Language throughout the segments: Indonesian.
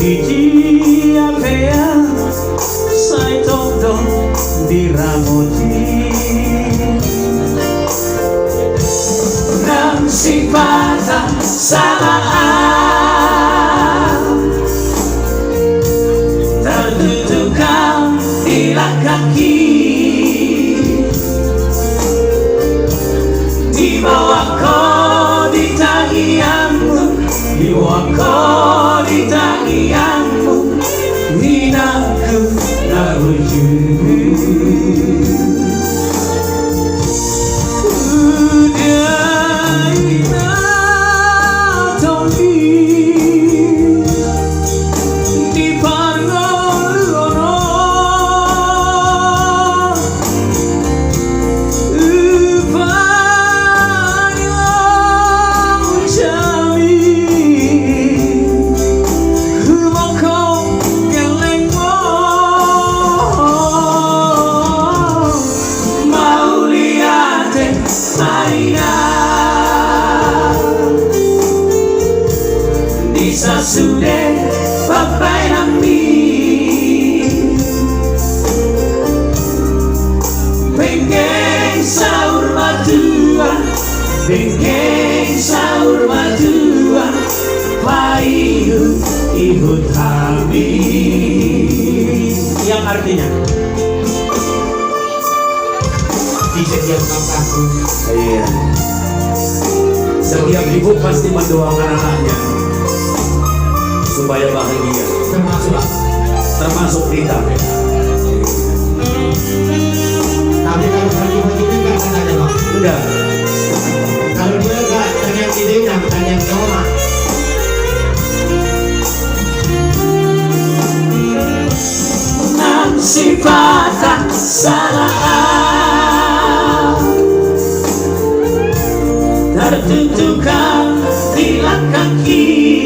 Gigi apea sai todo diramoti Nang sifata salaan tertutukan bila kaki di bawah kodi tangianmu di bawah kodi tangianmu hinaku naruju Isa sude papai nami Bengeng sahur matua Bengeng sahur matua Payu ihut kami Yang artinya di setiap bapakku, iya. Setiap ibu pasti mendoakan anaknya supaya bahagia, termasuk kita. tapi kalau pagi-pagi itu nggak akan ada bang. Enggak. Kalau dia nggak terlihat idenya, terlihat doa. Nang sifat salah tertutukan bila kaki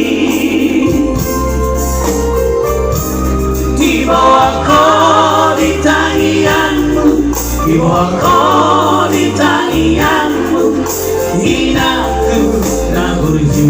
di bawah kodi tangianmu di bawah kodi tangianmu hinaku naburju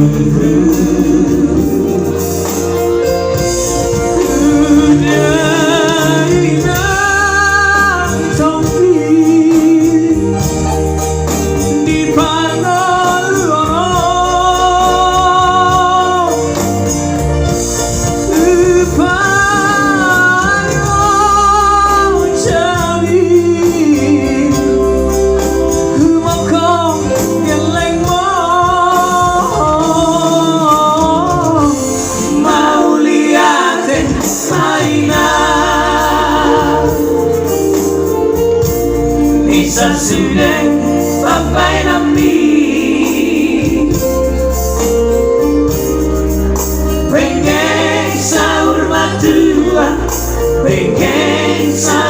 Isa sudah papai nami Bengeng sahur matua Bengeng sahur